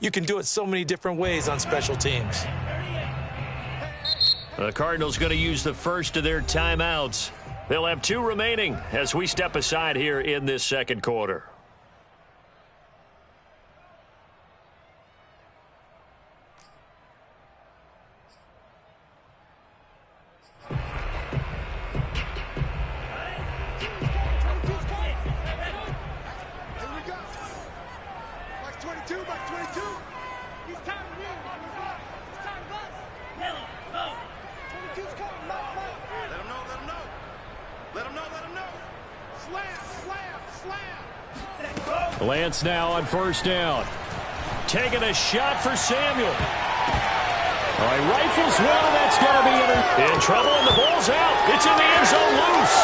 You can do it so many different ways on special teams. The Cardinals going to use the first of their timeouts. They'll have 2 remaining as we step aside here in this second quarter. Lance now on first down. Taking a shot for Samuel. All right, rifles well. That's going to be in trouble, and the ball's out. It's in the end zone loose.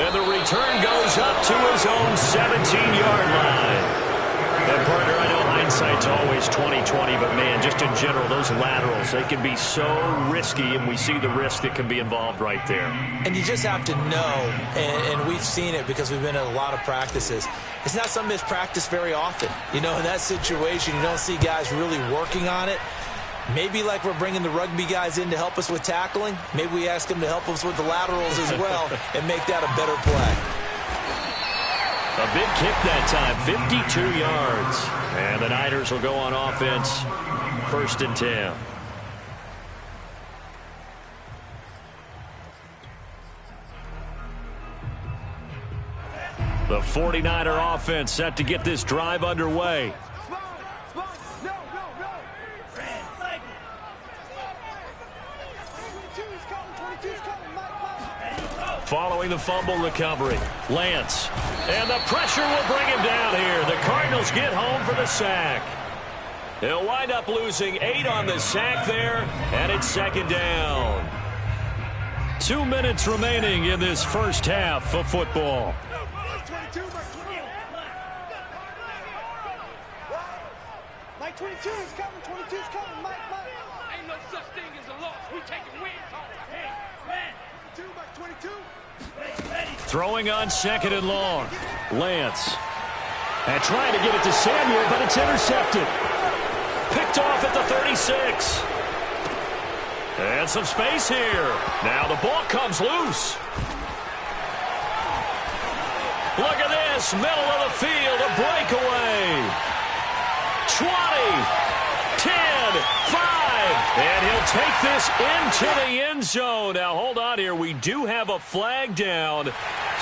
And the return goes up to his own 17-yard line. And, partner, I know hindsight's always 20/20, but, man, just in general, those laterals, they can be so risky, and we see the risk that can be involved right there. And you just have to know, and we've seen it because we've been at a lot of practices. It's not something that's practiced very often. You know, in that situation, you don't see guys really working on it. Maybe like we're bringing the rugby guys in to help us with tackling, maybe we ask them to help us with the laterals as well and make that a better play. A big kick that time, 52 yards. And the Niners will go on offense, 1st and 10. The 49er offense set to get this drive underway. Following the fumble recovery, Lance. And the pressure will bring him down here. The Cardinals get home for the sack. They'll wind up losing 8 on the sack there, and it's 2nd down. 2 minutes remaining in this first half of football. Mike 22 is coming. 22 is coming. Mike. Ain't no such thing as a loss. We taking wins. Hey, man. 22, Mike 22. Throwing on 2nd and long. Lance. And trying to get it to Samuel, but it's intercepted. Picked off at the 36. And some space here. Now the ball comes loose. Look at this. Middle of the field. A breakaway. 20. 10. 5. And he'll take this into the end zone. Now, hold on here. We do have a flag down.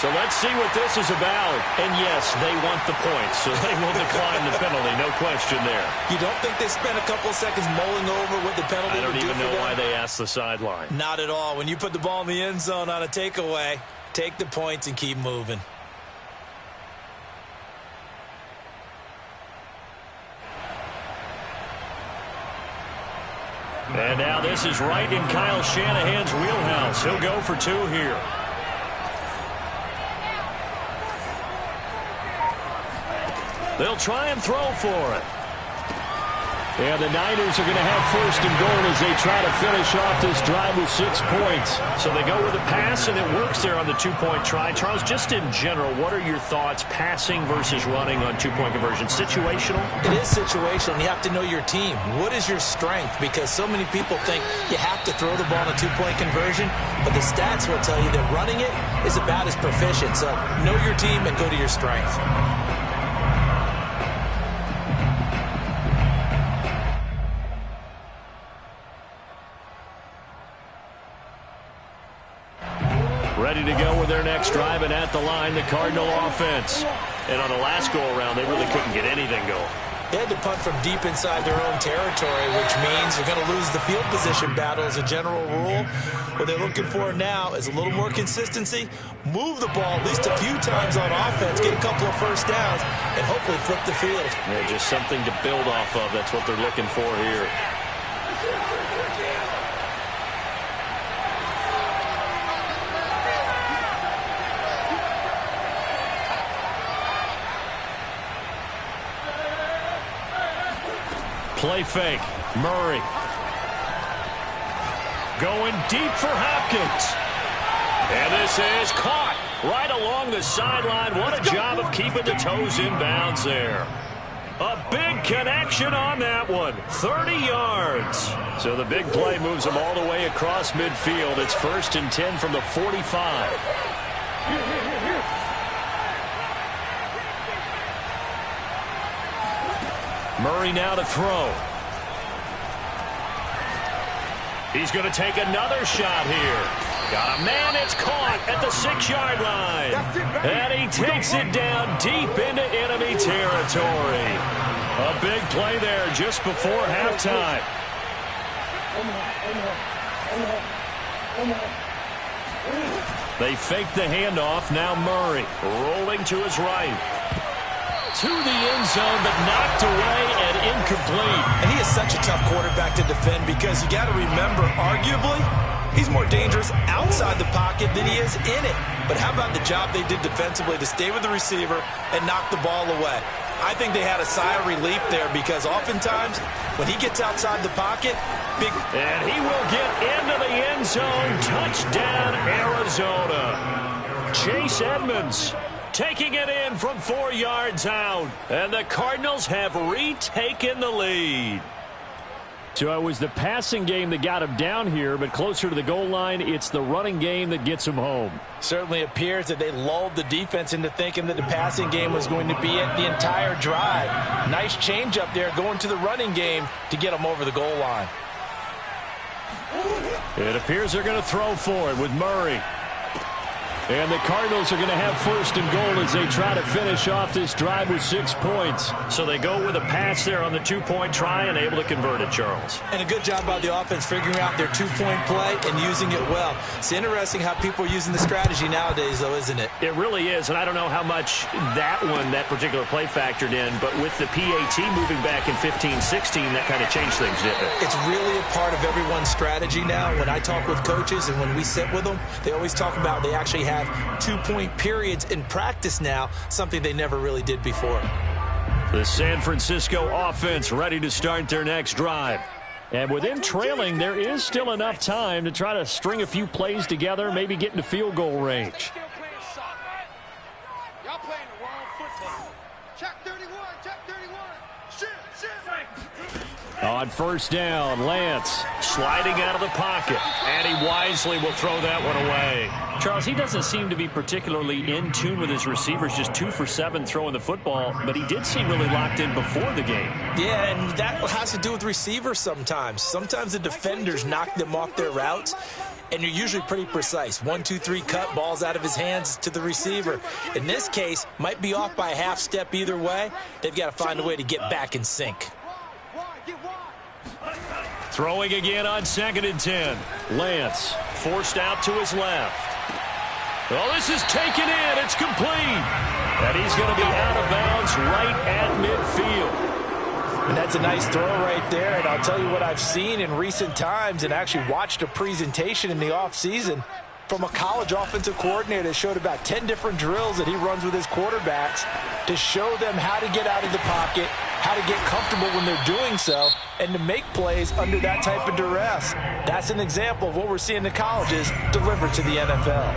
So let's see what this is about. And, yes, they want the points, so they will decline the penalty. No question there. You don't think they spent a couple of seconds mulling over what the penalty would do for them? I don't even know why they asked the sideline. Not at all. When you put the ball in the end zone on a takeaway, take the points and keep moving. And now this is right in Kyle Shanahan's wheelhouse. He'll go for 2 here. They'll try and throw for it. And the Niners are going to have 1st and goal as they try to finish off this drive with 6 points. So they go with a pass, and it works there on the 2-point try. Charles, just in general, what are your thoughts passing versus running on 2-point conversion? Situational? It is situational. You have to know your team. What is your strength? Because so many people think you have to throw the ball in a 2-point conversion, but the stats will tell you that running it is about as proficient. So know your team and go to your strength. Ready to go with their next drive, and at the line, the Cardinal offense. And on the last go-around, they really couldn't get anything going. They had to punt from deep inside their own territory, which means they're going to lose the field position battle as a general rule. What they're looking for now is a little more consistency, move the ball at least a few times on offense, get a couple of first downs, and hopefully flip the field. Yeah, just something to build off of. That's what they're looking for here. Play fake. Murray. Going deep for Hopkins. And this is caught. right along the sideline. What a job of keeping the toes in bounds there. A big connection on that one. 30 yards. So the big play moves them all the way across midfield. It's 1st and 10 from the 45. Murray now to throw. He's going to take another shot here. Got a man, it's caught at the 6-yard line. And he takes it down deep into enemy territory. A big play there just before halftime. They fake the handoff. Now Murray rolling to his right. To the end zone, but knocked away and incomplete. And he is such a tough quarterback to defend because you got to remember, arguably, he's more dangerous outside the pocket than he is in it. But how about the job they did defensively to stay with the receiver and knock the ball away? I think they had a sigh of relief there because oftentimes when he gets outside the pocket, big... And he will get into the end zone. Touchdown, Arizona. Chase Edmonds taking it in from 4 yards out. And the Cardinals have retaken the lead. So it was the passing game that got him down here, but closer to the goal line, it's the running game that gets him home. Certainly appears that they lulled the defense into thinking that the passing game was going to be it the entire drive. Nice change up there going to the running game to get them over the goal line. It appears they're going to throw for it with Murray. And the Cardinals are going to have 1st and goal as they try to finish off this drive with 6 points. So they go with a pass there on the 2-point try and able to convert it, Charles. And a good job by the offense figuring out their 2-point play and using it well. It's interesting how people are using the strategy nowadays, though, isn't it? It really is, and I don't know how much that particular play factored in, but with the PAT moving back in 15-16, that kind of changed things, didn't it? It's really a part of everyone's strategy now. When I talk with coaches and when we sit with them, they always talk about they actually have 2-point periods in practice now, something they never really did before. The San Francisco offense ready to start their next drive. And with them trailing, there is still enough time to try to string a few plays together, maybe get into field goal range. Y'all playing the wrong football. Check 31, check 31. Shit. On 1st down, Lance Sliding out of the pocket, and he wisely will throw that one away. Charles, he doesn't seem to be particularly in tune with his receivers, just 2 for 7 throwing the football, but he did seem really locked in before the game. Yeah, and that has to do with receivers sometimes. Sometimes the defenders knock them off their routes, and you're usually pretty precise. 1, 2, 3 cut, balls out of his hands to the receiver. In this case, might be off by a half step either way. They've got to find a way to get back in sync. Throwing again on 2nd and 10. Lance Forced out to his left. Oh, this is taken in. It's complete. And he's going to be out of bounds right at midfield. And that's a nice throw right there. And I'll tell you what I've seen in recent times and actually watched a presentation in the offseason from a college offensive coordinator that showed about 10 different drills that he runs with his quarterbacks to show them how to get out of the pocket, how to get comfortable when they're doing so, and to make plays under that type of duress. That's an example of what we're seeing in the colleges delivered to the NFL.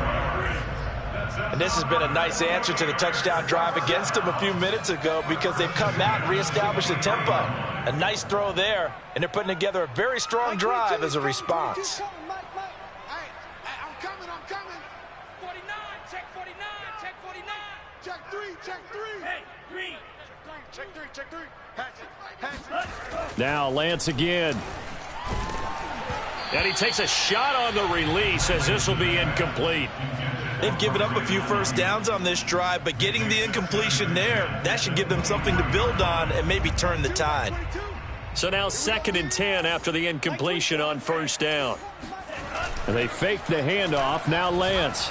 And this has been a nice answer to the touchdown drive against them a few minutes ago because they've come out and reestablished the tempo. A nice throw there, and they're putting together a very strong drive as a response. I'm coming. 49, check 49, check 49. Check 3. Hey, green. Check 3. Hatch it. Now Lance again. And he takes a shot on the release as this will be incomplete. They've given up a few first downs on this drive, but getting the incompletion there, that should give them something to build on and maybe turn the tide. So now 2nd and 10 after the incompletion on 1st down. And they fake the handoff. Now Lance.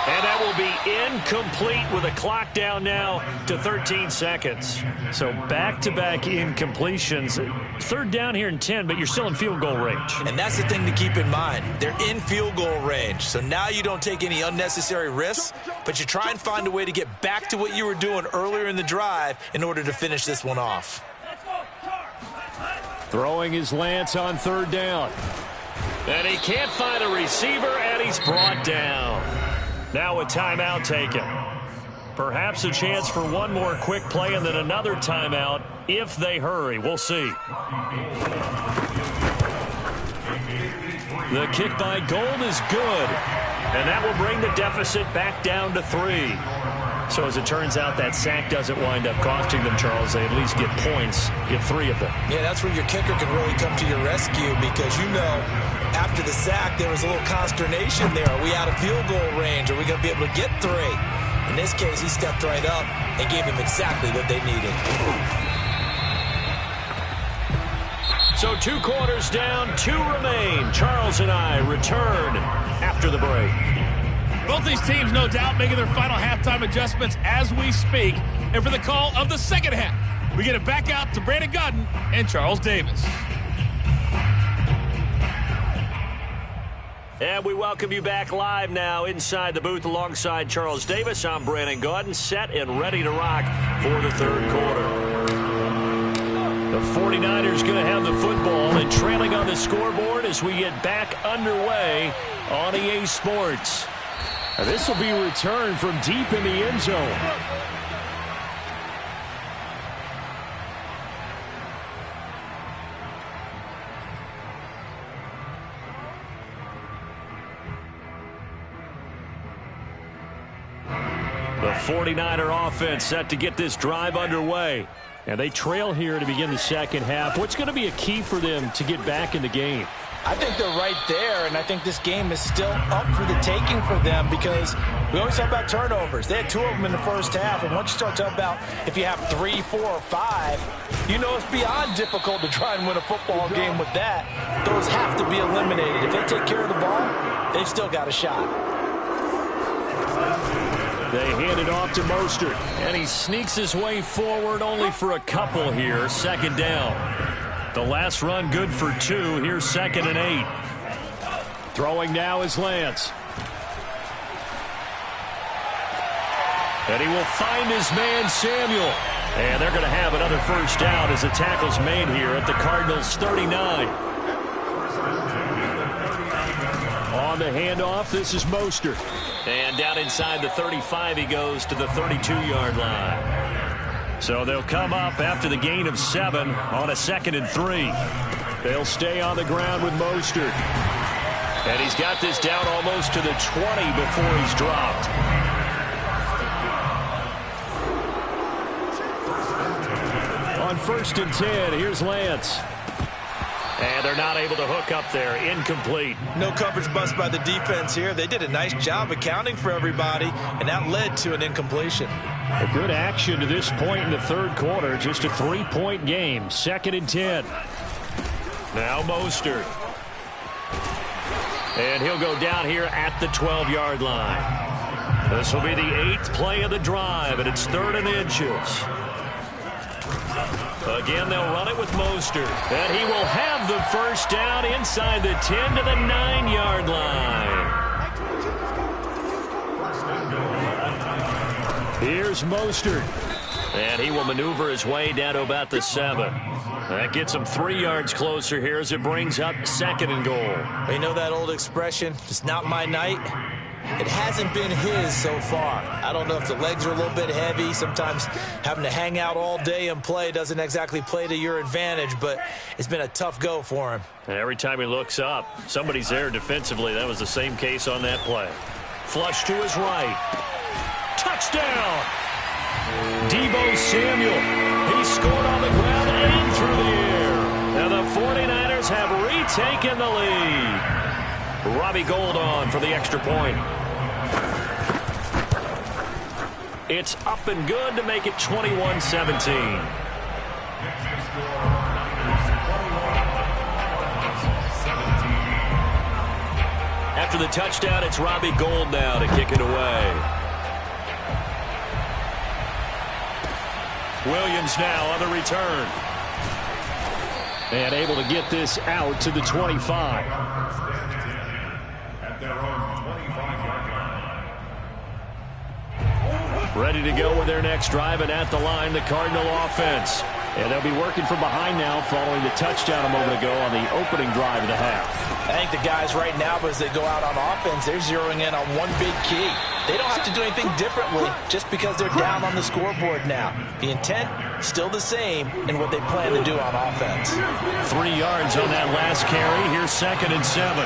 And that will be incomplete with a clock down now to 13 seconds. So back-to-back incompletions. 3rd down here and 10, but you're still in field goal range. And that's the thing to keep in mind. They're in field goal range. So now you don't take any unnecessary risks, but you try and find a way to get back to what you were doing earlier in the drive in order to finish this one off. Throwing is Lance on 3rd down. And he can't find a receiver, and he's brought down. Now a timeout taken. Perhaps a chance for one more quick play and then another timeout if they hurry. We'll see. The kick by Gold is good. And that will bring the deficit back down to 3. So as it turns out, that sack doesn't wind up costing them, Charles. They at least get points, get 3 of them. Yeah, that's where your kicker can really come to your rescue because, you know, after the sack, there was a little consternation there. Are we out of field goal range? Are we going to be able to get 3? In this case, he stepped right up and gave them exactly what they needed. So 2 quarters down, 2 remain. Charles and I return after the break. Both these teams, no doubt, making their final halftime adjustments as we speak. And for the call of the second half, we get it back out to Brandon Gaudin and Charles Davis. And we welcome you back live now inside the booth alongside Charles Davis. I'm Brandon Gaudin, set and ready to rock for the third quarter. The 49ers going to have the football and trailing on the scoreboard as we get back underway on EA Sports. And this will be returned from deep in the end zone. The 49er offense set to get this drive underway. And they trail here to begin the second half. What's going to be a key for them to get back in the game? I think they're right there, and I think this game is still up for the taking for them because we always talk about turnovers. They had 2 of them in the first half, and once you start talking about if you have 3, 4, or 5, you know it's beyond difficult to try and win a football game with that. Those have to be eliminated. If they take care of the ball, they've still got a shot. They hand it off to Mostert. And he sneaks his way forward only for a couple here. Second down. The last run good for 2. Here's 2nd and 8. Throwing now is Lance. And he will find his man Samuel. And they're going to have another first down as the tackle's made here at the Cardinals' 39. On the handoff, this is Mostert. And down inside the 35, he goes to the 32-yard line. So they'll come up after the gain of 7 on a 2nd and 3. They'll stay on the ground with Mostert. And he's got this down almost to the 20 before he's dropped. On 1st and 10, here's Lance. And they're not able to hook up there. Incomplete. No coverage bust by the defense here. They did a nice job accounting for everybody, and that led to an incompletion. A good action to this point in the third quarter. Just a 3-point game. 2nd and 10. Now Mostert. And he'll go down here at the 12-yard line. This will be the 8th play of the drive, and it's 3rd and inches. Again, they'll run it with Mostert. And he will have the first down inside the 10 to the 9-yard line. Here's Mostert. And he will maneuver his way down to about the 7. That gets him 3 yards closer here as it brings up 2nd and goal. You know that old expression, it's not my night? It hasn't been his so far. I don't know if the legs are a little bit heavy. Sometimes having to hang out all day and play doesn't exactly play to your advantage, but it's been a tough go for him. And every time he looks up, somebody's there defensively. That was the same case on that play. Flush to his right. Touchdown! Deebo Samuel. He scored on the ground and through the air. And the 49ers have retaken the lead. Robbie Gould on for the extra point. It's up and good to make it 21-17. After the touchdown, it's Robbie Gould now to kick it away. Williams now on the return. And able to get this out to the 25. Ready to go with their next drive, and at the line, the Cardinal offense. And they'll be working from behind now following the touchdown a moment ago on the opening drive of the half. I think the guys right now, as they go out on offense, they're zeroing in on one big key. They don't have to do anything differently just because they're down on the scoreboard now. The intent, still the same in what they plan to do on offense. 3 yards on that last carry. Here's 2nd and 7.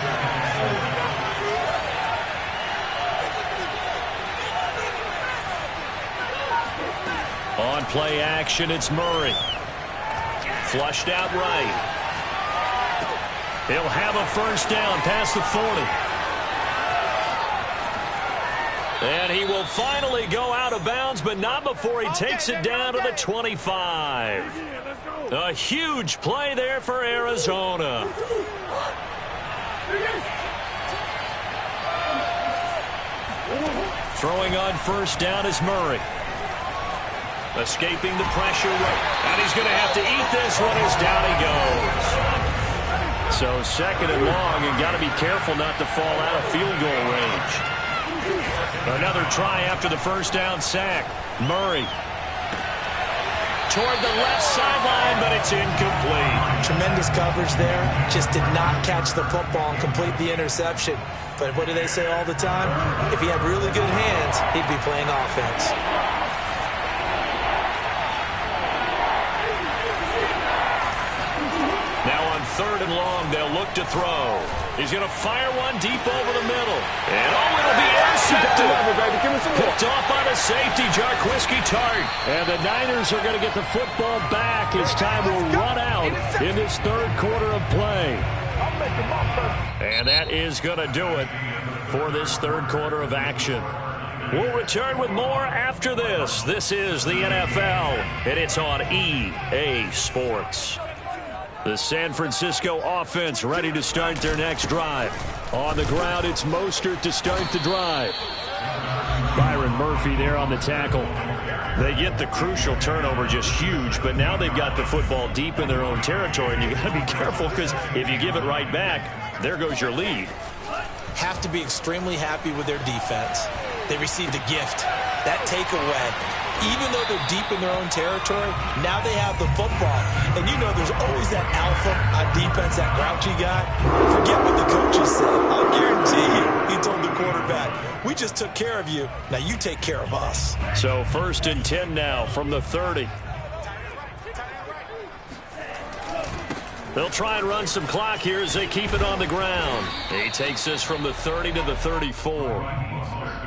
On play action, it's Murray. Flushed out right. He'll have a first down past the 40. And he will finally go out of bounds, but not before he takes it down to the 25. A huge play there for Arizona. Throwing on first down is Murray. Escaping the pressure. And he's going to have to eat this one as down he goes. So 2nd and long, and got to be careful not to fall out of field goal range. Another try after the first down sack. Murray toward the left sideline, but it's incomplete. Tremendous coverage there. Just did not catch the football and complete the interception. But what do they say all the time? If he had really good hands, he'd be playing offense. Now on 3rd and long, they'll look to throw. He's going to fire one deep over the middle. And it'll be intercepted. Picked off by the safety, Jarquiski Tart. And the Niners are going to get the football back as time will run out in this 3rd quarter of play. And that is going to do it for this 3rd quarter of action. We'll return with more after this. This is the NFL, and it's on EA Sports. The San Francisco offense ready to start their next drive. On the ground, it's Mostert to start the drive. Byron Murphy there on the tackle. They get the crucial turnover, just huge, but now they've got the football deep in their own territory, and you got to be careful because if you give it right back, there goes your lead. Have to be extremely happy with their defense. They received a gift. That takeaway, even though they're deep in their own territory, now they have the football. And you know there's always that alpha on defense, that grouchy guy. Forget what the coaches said. I'll guarantee you, he told the quarterback, we just took care of you. Now you take care of us. So 1st and 10 now from the 30. They'll try and run some clock here as they keep it on the ground. He takes this from the 30 to the 34.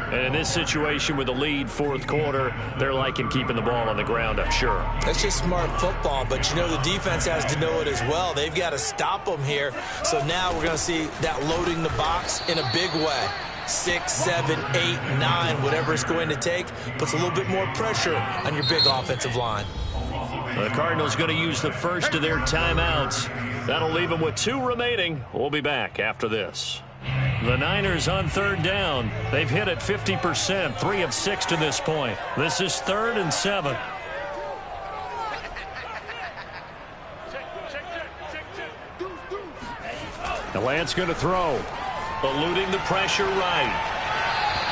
And in this situation with the lead 4th quarter, they're liking keeping the ball on the ground, I'm sure. That's just smart football, but you know the defense has to know it as well. They've got to stop them here. So now we're going to see that loading the box in a big way. 6, 7, 8, 9, whatever it's going to take, puts a little bit more pressure on your big offensive line. The Cardinals going to use the first of their timeouts. That'll leave them with 2 remaining. We'll be back after this. The Niners on 3rd down. They've hit it 50%, 3 of 6 to this point. This is 3rd and 7. The Lance going to throw. Eluding the pressure right.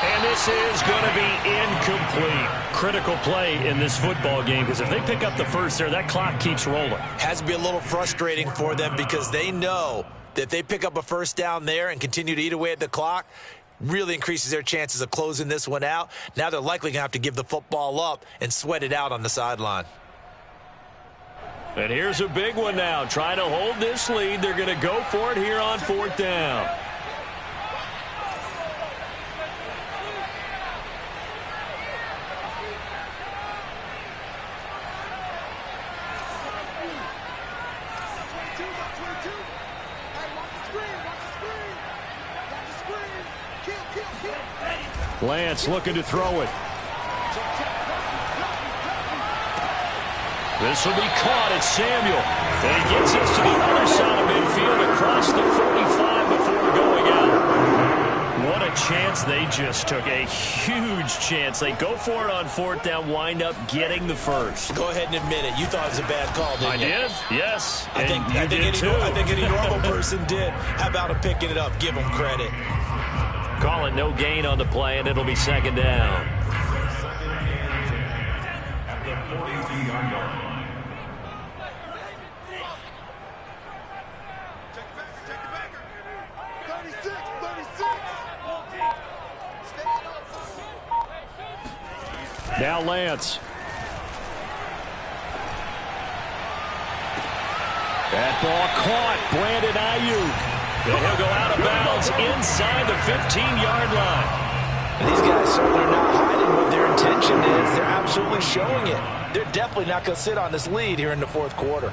And this is going to be incomplete. Critical play in this football game because if they pick up the first there, that clock keeps rolling. Has to be a little frustrating for them because they know that if they pick up a first down there and continue to eat away at the clock, really increases their chances of closing this one out. Now they're likely going to have to give the football up and sweat it out on the sideline. And here's a big one now. Trying to hold this lead. They're going to go for it here on 4th down. Lance looking to throw it. This will be caught at Samuel. And he gets us to the other side of midfield across the 45 before going out. What a chance they just took. A huge chance. They go for it on 4th down, wind up getting the first. Go ahead and admit it. You thought it was a bad call, didn't you? I did? Yes. I think any normal person did. How about him picking it up? Give him credit. Call it no gain on the play, and it'll be 2nd down. 43-yard line. Now Lance. That ball caught. Brandon Ayuk. And he'll go out of bounds inside the 15-yard line. And these guys certainly are not hiding what their intention is. They're absolutely showing it. They're definitely not going to sit on this lead here in the fourth quarter.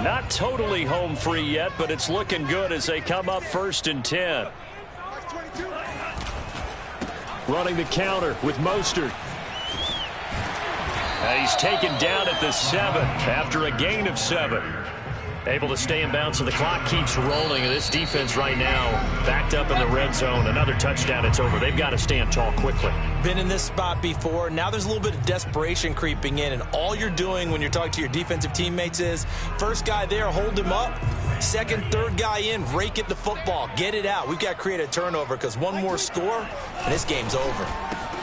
Not totally home free yet, but it's looking good as they come up 1st and 10. Running the counter with Mostert. He's taken down at the 7 after a gain of 7. Able to stay in bounds, so the clock keeps rolling. And this defense right now backed up in the red zone. Another touchdown, it's over. They've got to stand tall quickly. Been in this spot before. Now there's a little bit of desperation creeping in. And all you're doing when you're talking to your defensive teammates is, first guy there, hold him up. Second, third guy in, rake at the football. Get it out. We've got to create a turnover because one more score, and this game's over.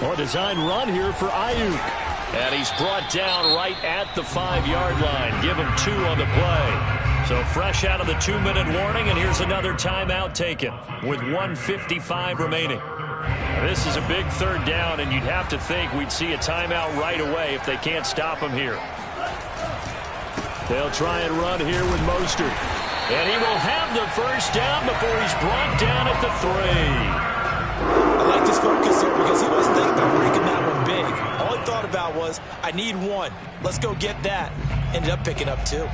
Well, a design run here for Ayuk. And he's brought down right at the 5-yard line. Give him 2 on the play. So fresh out of the 2-minute warning, and here's another timeout taken with 1:55 remaining. This is a big third down, and you'd have to think we'd see a timeout right away if they can't stop him here. They'll try and run here with Mostert. And he will have the first down before he's brought down at the 3. I like this focus there because he wasn't thinking about breaking that one big. All he thought about was, I need 1. Let's go get that. Ended up picking up 2.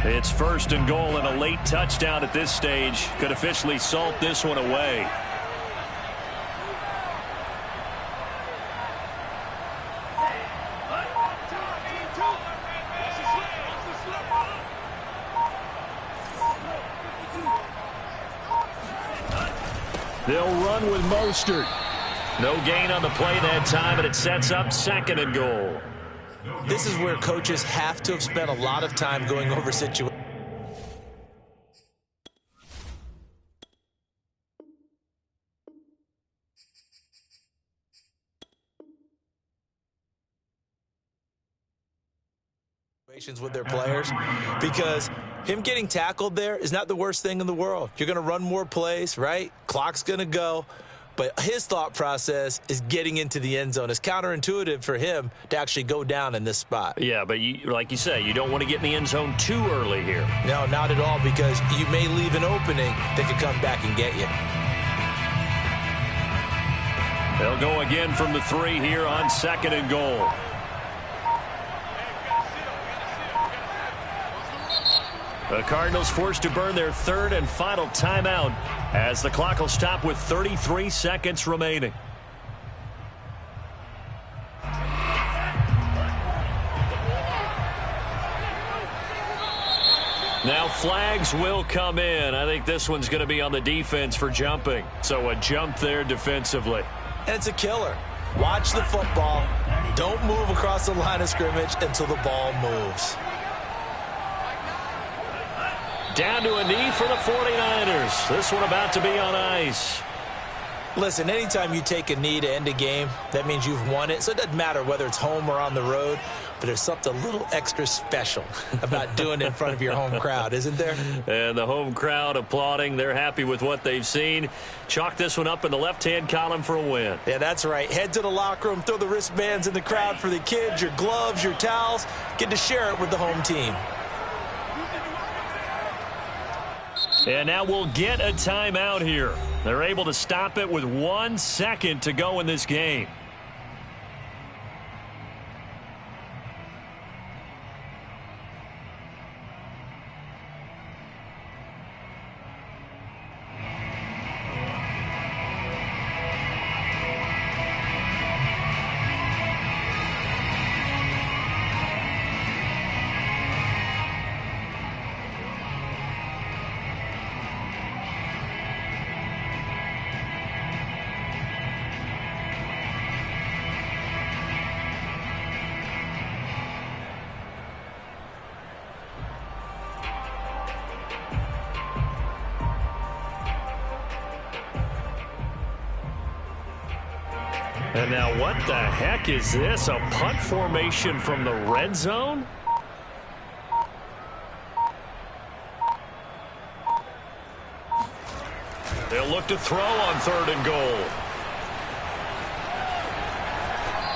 It's 1st and goal, and a late touchdown at this stage could officially salt this one away. They'll run with Mostert. No gain on the play that time, and it sets up 2nd and goal. This is where coaches have to have spent a lot of time going over situations. With their players, because him getting tackled there is not the worst thing in the world. You're going to run more plays, right? Clock's going to go. But his thought process is getting into the end zone. It's counterintuitive for him to actually go down in this spot. Yeah, but like you say, you don't want to get in the end zone too early here. No, not at all, because you may leave an opening that could come back and get you. They'll go again from the 3 here on 2nd and goal. The Cardinals forced to burn their 3rd and final timeout as the clock will stop with 33 seconds remaining. Now flags will come in. I think this one's going to be on the defense for jumping. So a jump there defensively. And it's a killer. Watch the football. Don't move across the line of scrimmage until the ball moves. Down to a knee for the 49ers. This one about to be on ice. Listen, anytime you take a knee to end a game, that means you've won it. So it doesn't matter whether it's home or on the road, but there's something a little extra special about doing it in front of your home crowd, isn't there? And the home crowd applauding. They're happy with what they've seen. Chalk this one up in the left-hand column for a win. Yeah, that's right. Head to the locker room, throw the wristbands in the crowd for the kids, your gloves, your towels. Get to share it with the home team. And now we'll get a timeout here. They're able to stop it with 1 second to go in this game. And now what the heck is this? A punt formation from the red zone? They'll look to throw on 3rd and goal.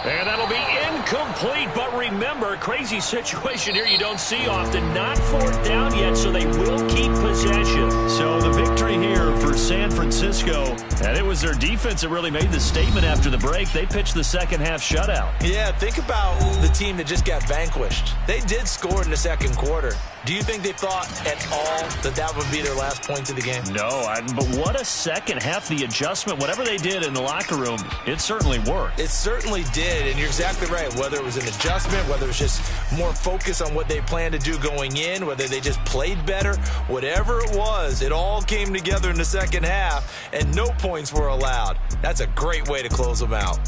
And that'll be incomplete, but remember, crazy situation here you don't see often. Not 4th down yet, so they will keep possession. So the victory here for San Francisco, and it was their defense that really made the statement after the break. They pitched the second half shutout. Yeah, think about the team that just got vanquished. They did score in the second quarter. Do you think they thought at all that that would be their last point of the game? No, but what a second half. The adjustment, whatever they did in the locker room, it certainly worked. It certainly did, and you're exactly right. Whether it was an adjustment, whether it was just more focus on what they planned to do going in, whether they just played better, whatever it was, it all came together in the second half, and no points were allowed. That's a great way to close them out.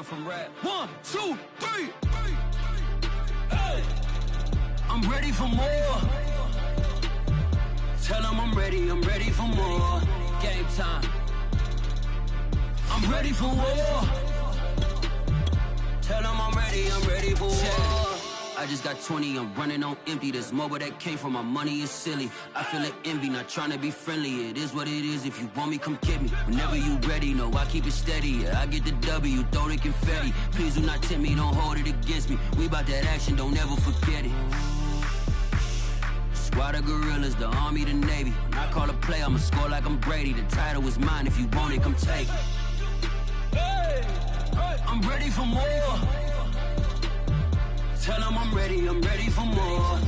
From rap. 1, 2, 3. Hey. I'm ready for more. Tell them I'm ready for more. Game time. I'm ready for war. Tell them I'm ready for war. I just got 20, I'm running on empty. This mobile that came from my money is silly. I feel it envy, not trying to be friendly. It is what it is, if you want me, come get me. Whenever you ready, no, I keep it steady. Yeah, I get the W, throw the confetti. Please do not tempt me, don't hold it against me. We about that action, don't ever forget it. Squad of gorillas, the army, the navy. When I call a play, I'ma score like I'm Brady. The title is mine, if you want it, come take it. Hey, I'm ready for more. Tell them I'm ready for more.